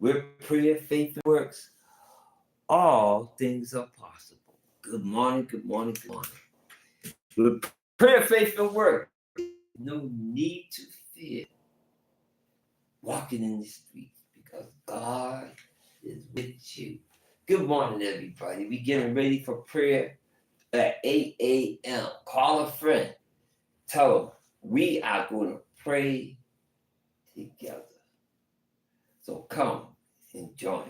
With prayer, faith, and works, all things are possible. Good morning, good morning, good morning. With prayer, faith, and work, no need to fear walking in the streets because God is with you. Good morning, everybody. We getting ready for prayer at 8 a.m. Call a friend. Tell them we are going to pray together. So come and join.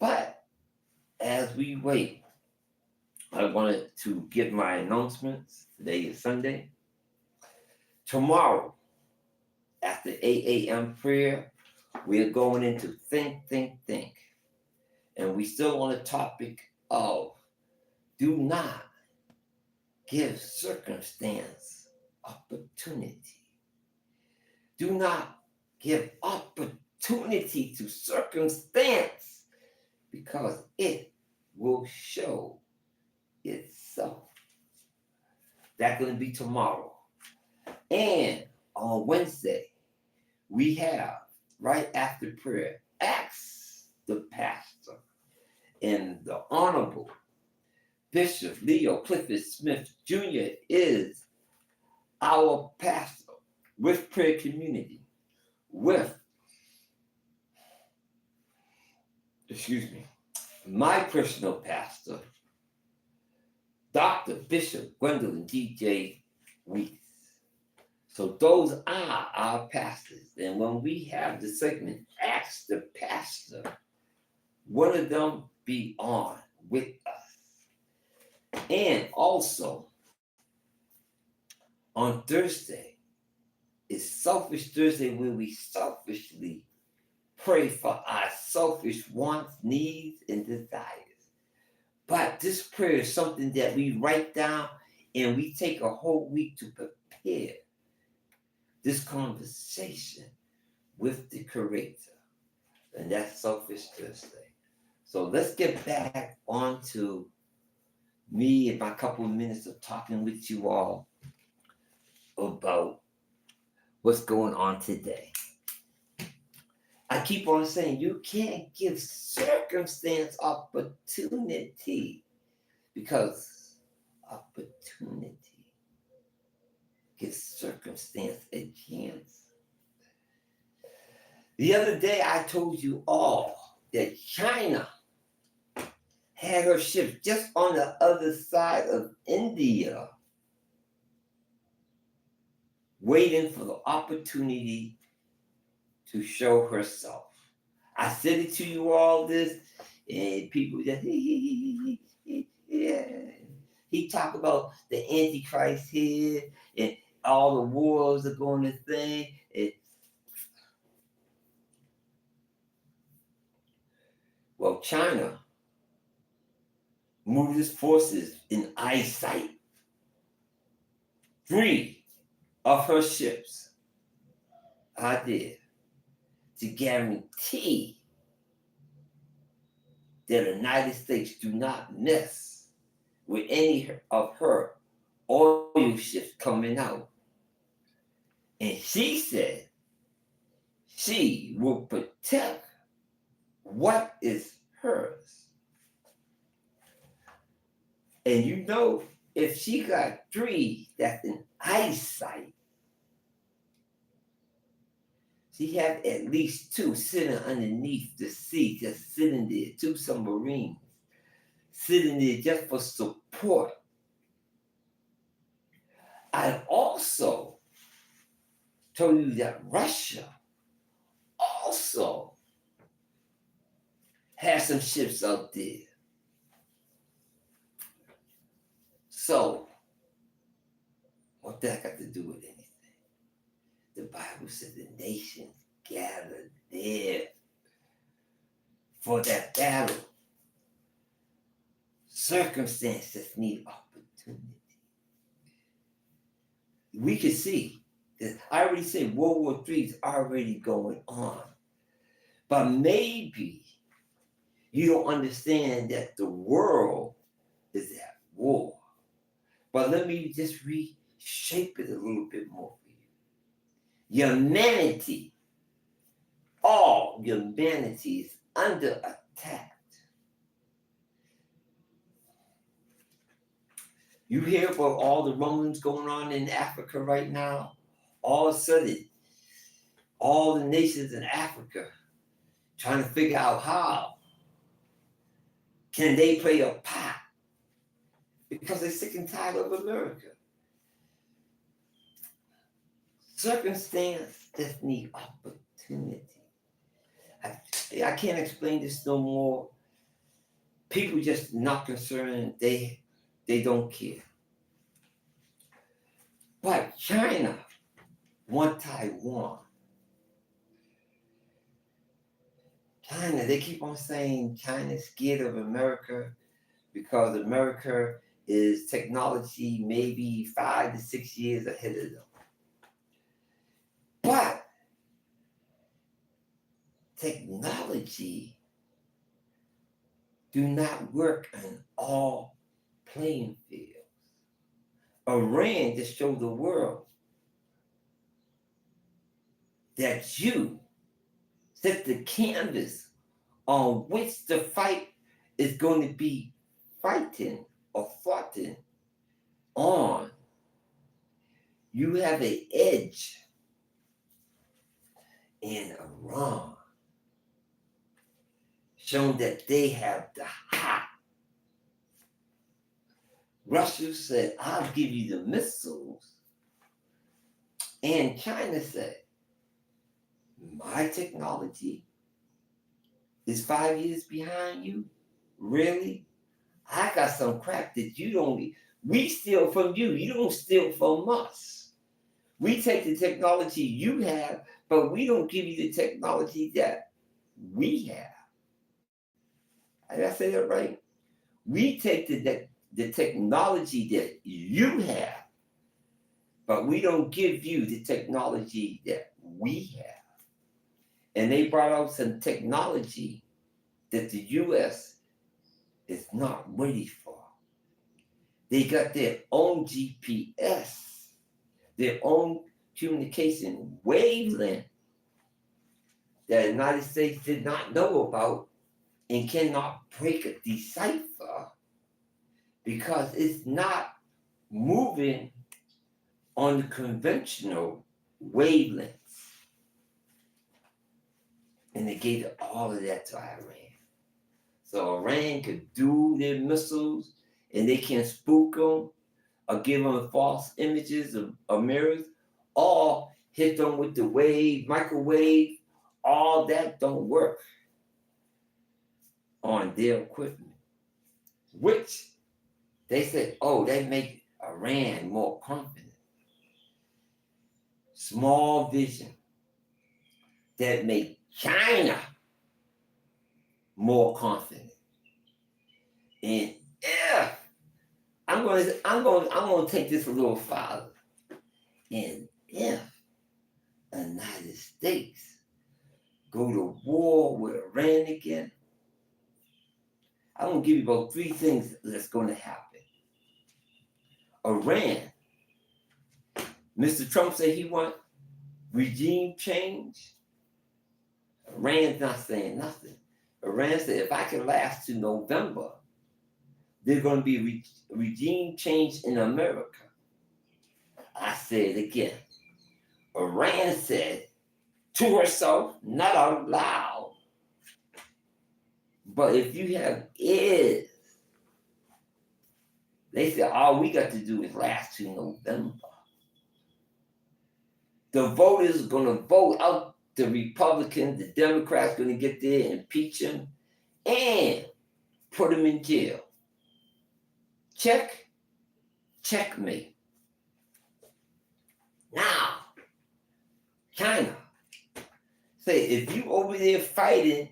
But as we wait, I wanted to give my announcements. Today is Sunday. Tomorrow, after 8 a.m. prayer, we're going into think. And we still on the topic of do not give circumstance opportunity. Do not give opportunity to circumstance because it will show itself. That's going to be tomorrow. And on Wednesday, we have, right after prayer, ask the pastor and the Honorable Bishop Leo Clifford Smith Jr. is our pastor with prayer community, with, my personal pastor, Dr. Bishop Gwendolyn D.J. Weeks. So those are our pastors. And when we have the segment, Ask the Pastor, one of them be on with us. And also, on Thursday, is Selfish Thursday where we selfishly pray for our selfish wants, needs, and desires. But this prayer is something that we write down and we take a whole week to prepare this conversation with the Creator. And that's Selfish Thursday. So let's get back on to me and my couple of minutes of talking with you all about what's going on today. I keep on saying you can't give circumstance opportunity because opportunity gives circumstance a chance. The other day I told you all that China had her ships just on the other side of India waiting for the opportunity to show herself. I said it to you all this, and people just, yeah. He talked about the Antichrist here, and all the wars are going to thing. Well, China moved its forces in eyesight. 3 of her ships are there to guarantee that the United States do not mess with any of her oil ships coming out. And she said she will protect what is hers. And you know, if she got 3 that's in eyesight, she had at least 2 sitting underneath the sea, just sitting there, 2 submarines sitting there just for support. I also told you that Russia also has some ships out there. So, what that got to do with anything? The Bible said the nations gathered there for that battle. Circumstances need opportunity. We can see that I already said World War III is already going on. But maybe you don't understand that the world is at war. But let me just reshape it a little bit more for you. Humanity All humanity is under attack. You hear about all the rumblings going on in Africa right now? All of a sudden, all the nations in Africa trying to figure out how can they play a part because they're sick and tired of America. Circumstance just need opportunity. I can't explain this no more. People just not concerned. They don't care. But China want Taiwan. China, they keep on saying China's scared of America because America is technology maybe 5 to 6 years ahead of them. But technology do not work on all playing fields. Iran just showed the world that you set the canvas on which the fight is going to be fighting or fighting on. You have an edge in Iran, showing that they have the hot. Russia said, I'll give you the missiles. And China said, my technology is 5 years behind you? Really? I got some crap that you don't. We steal from you. You don't steal from us. We take the technology you have, but we don't give you the technology that we have. Did I say that right? We take the technology that you have, but we don't give you the technology that we have. And they brought out some technology that the U.S. is not ready for. They got their own GPS, their own communication wavelength that the United States did not know about and cannot break a decipher because it's not moving on the conventional wavelengths. And they gave all of that to Iran. So Iran could do their missiles and they can spook them or give them false images of mirrors, or hit them with the wave, microwave. All that don't work on their equipment, which they said, oh, they make Iran more confident. Small vision that make China more confident. And if I'm going to take this a little farther. And if the United States go to war with Iran again, I'm going to give you about 3 things that's going to happen. Iran, Mr. Trump said he wants regime change. Iran's not saying nothing. Iran said if I can last to November, there's going to be regime change in America. I say it again. Iran said to herself, not out loud, but if you have ears, they said all we got to do is last to November. The voters are going to vote out the Republicans, the Democrats going to get there, impeach him, and put him in jail. Checkmate. Now, China, say if you over there fighting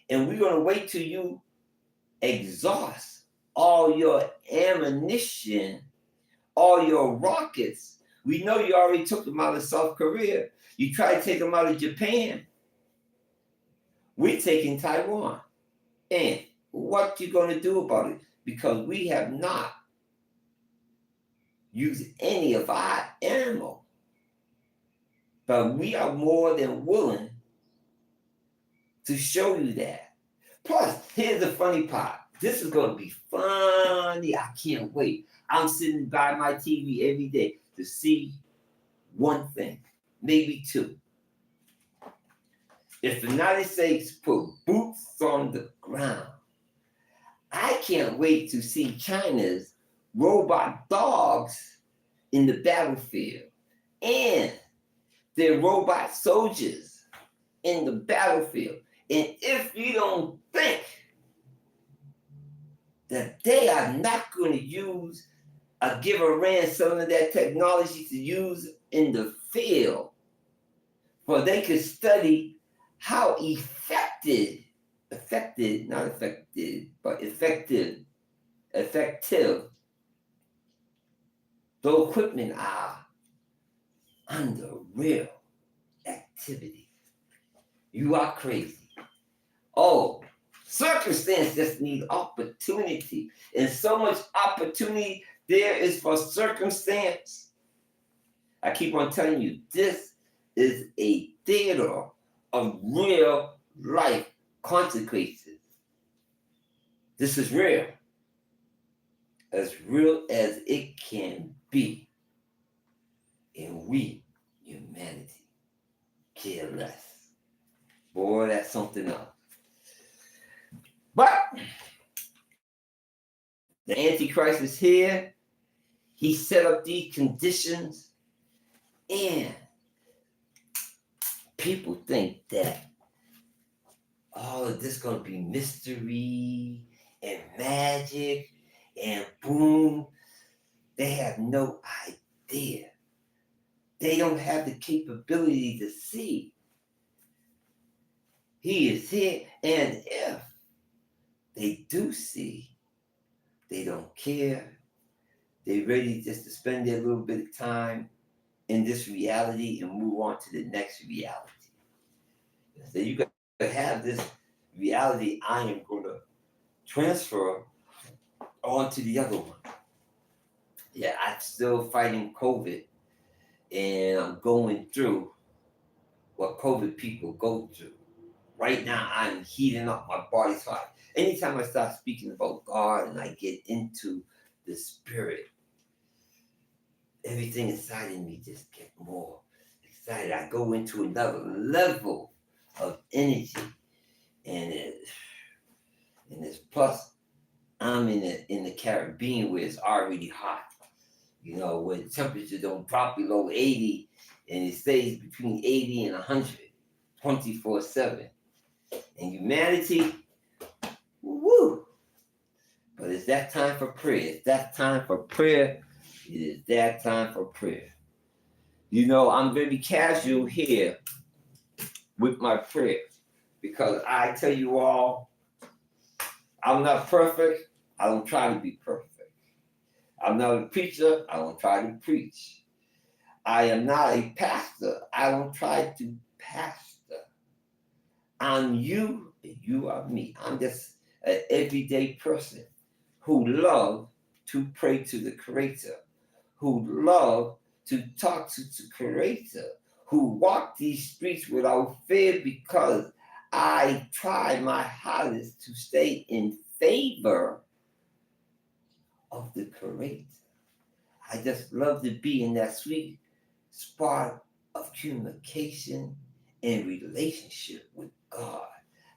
and we're going to wait till you exhaust all your ammunition, all your rockets. We know you already took them out of South Korea. You try to take them out of Japan. We're taking Taiwan. And what you going to do about it? Because we have not used any of our ammo. But we are more than willing to show you that. Plus, here's the funny part. This is going to be funny. I can't wait. I'm sitting by my TV every day to see one thing, maybe two. If the United States put boots on the ground, I can't wait to see China's robot dogs in the battlefield and their robot soldiers in the battlefield. And if you don't think that they are not going to use give Iran some of that technology to use in the field, for they could study how effective the equipment are under real activity. You are crazy. Oh, circumstance just need opportunity. And so much opportunity there is for circumstance. I keep on telling you, this is a theater of real life consequences. This is real as it can be. And we, humanity, care less. Boy, that's something else. But the Antichrist is here. He set up these conditions, and people think that all of this is going to be mystery and magic and boom. They have no idea. They don't have the capability to see. He is here, and if they do see, they don't care. They're ready just to spend their little bit of time in this reality and move on to the next reality. So you got to have this reality I am going to transfer on to the other one. Yeah, I'm still fighting COVID, and I'm going through what COVID people go through. Right now, I'm heating up. My body's hot. Anytime I start speaking about God and I get into the spirit, everything inside of me just gets more excited. I go into another level of energy, and it's plus I'm in the Caribbean where it's already hot. You know, where the temperature don't drop below 80, and it stays between 80 and 100, 24/7. And humanity, woo! But it's that time for prayer. It's that time for prayer. It is that time for prayer. You know, I'm very casual here with my prayer because I tell you all, I'm not perfect. I don't try to be perfect. I'm not a preacher. I don't try to preach. I am not a pastor. I don't try to pastor. I'm you, and you are me. I'm just an everyday person who love to pray to the Creator, who love to talk to the Creator, who walk these streets without fear because I try my hardest to stay in favor of the Creator. I just love to be in that sweet spot of communication and relationship with God.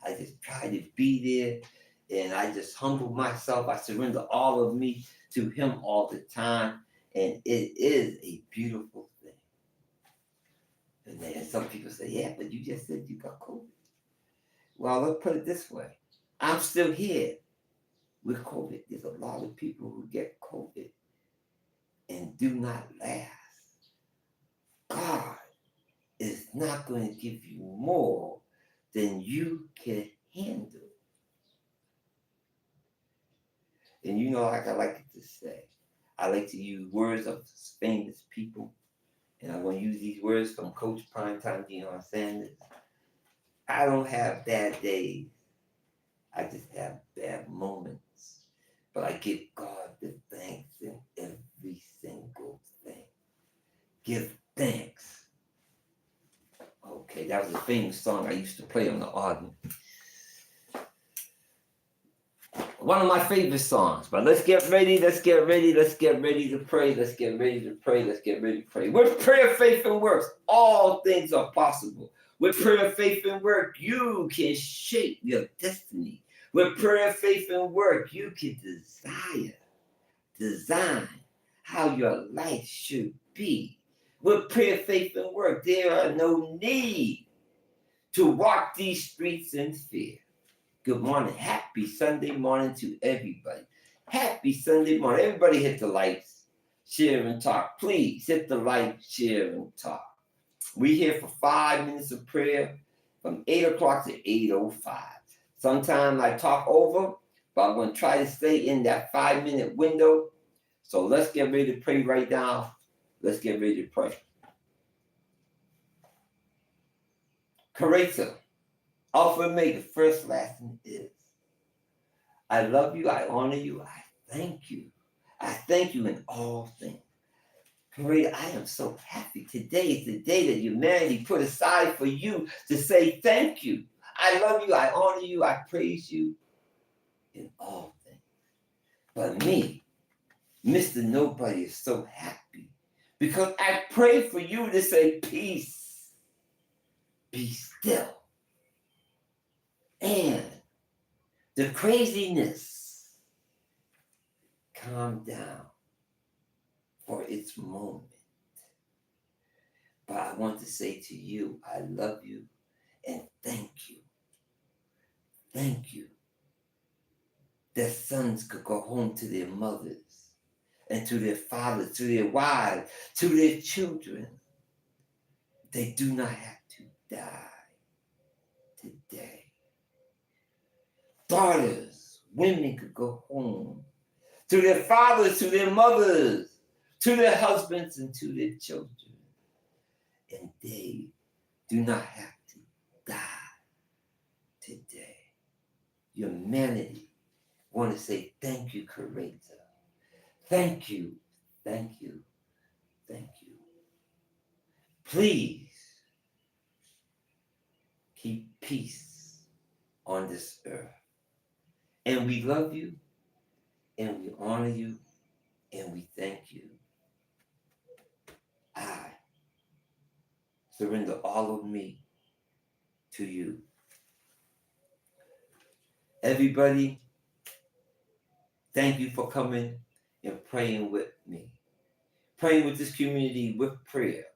I just try to be there, and I just humble myself. I surrender all of me to Him all the time, and it is a beautiful thing. And then some people say, yeah, but you just said you got COVID. Well, let's put it this way. I'm still here with COVID. There's a lot of people who get COVID and do not last. God is not going to give you more than you can handle. And you know, like I like to say, I like to use words of famous people. And I'm going to use these words from Coach PrimeTimeDeionSanders. I don't have bad days. I just have bad moments. But I give God the thanks in every single thing. Give thanks. Okay, that was a famous song I used to play on the organ. One of my favorite songs, but let's get ready to pray, With prayer, faith, and works, all things are possible. With prayer, faith, and work, you can shape your destiny. With prayer, faith, and work, you can design how your life should be. With prayer, faith, and work, there are no need to walk these streets in fear. Good morning. Happy Sunday morning to everybody. Happy Sunday morning. Everybody hit the likes, share, and talk. Please hit the like, share, and talk. We're here for 5 minutes of prayer from 8 o'clock to 8:05. Sometimes I talk over, but I'm going to try to stay in that 5-minute window. So let's get ready to pray right now. Let's get ready to pray. Creator, Alpha and Omega, first, last, and is. I love you. I honor you. I thank you. I thank you in all things. Creator, I am so happy. Today is the day that humanity put aside for you to say thank you. I love you. I honor you. I praise you in all things. But me, Mr. Nobody, is so happy because I pray for you to say peace, be still, and the craziness calm down for its moment. But I want to say to you, I love you and thank you. Thank you that sons could go home to their mothers and to their fathers, to their wives, to their children. They do not have to die today. Daughters, women could go home to their fathers, to their mothers, to their husbands, and to their children. And they do not have to die today. Humanity want to say thank you, Creator. Thank you, thank you, thank you. Please keep peace on this earth. And we love you, and we honor you, and we thank you. I surrender all of me to you. Everybody, thank you for coming and praying with me. Praying with this community with prayer.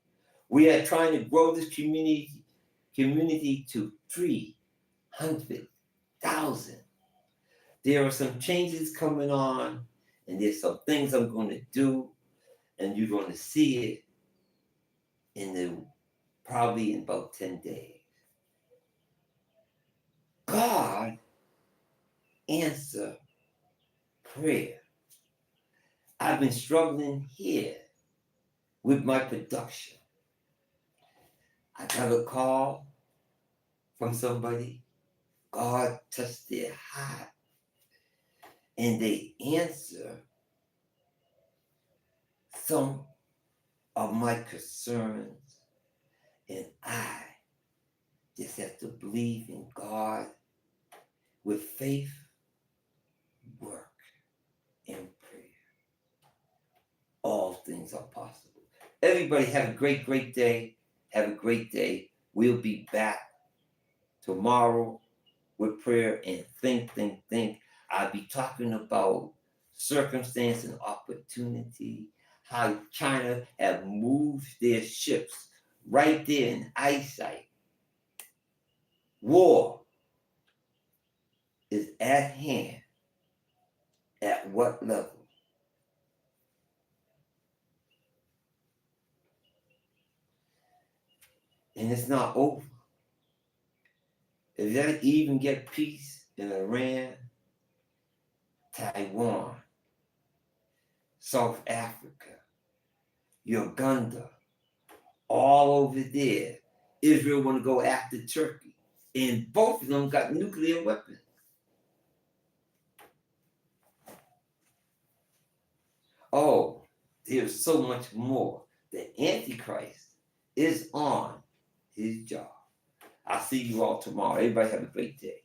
We are trying to grow this community to 300,000. There are some changes coming on, and there's some things I'm going to do, and you're going to see it probably in about 10 days. God answer prayer. I've been struggling here with my production. I got a call from somebody. God touched their heart, and they answer some of my concerns, and I just have to believe in God with faith, work, and prayer. All things are possible. Everybody have a great, great day. Have a great day. We'll be back tomorrow with prayer and think. I'll be talking about circumstance and opportunity, how China have moved their ships right there in eyesight. War is at hand. At what level? And it's not over. If they even get peace in Iran, Taiwan, South Africa, Uganda, all over there, Israel want to go after Turkey. And both of them got nuclear weapons. Oh, there's so much more. The Antichrist is on his job. I'll see you all tomorrow. Everybody have a great day.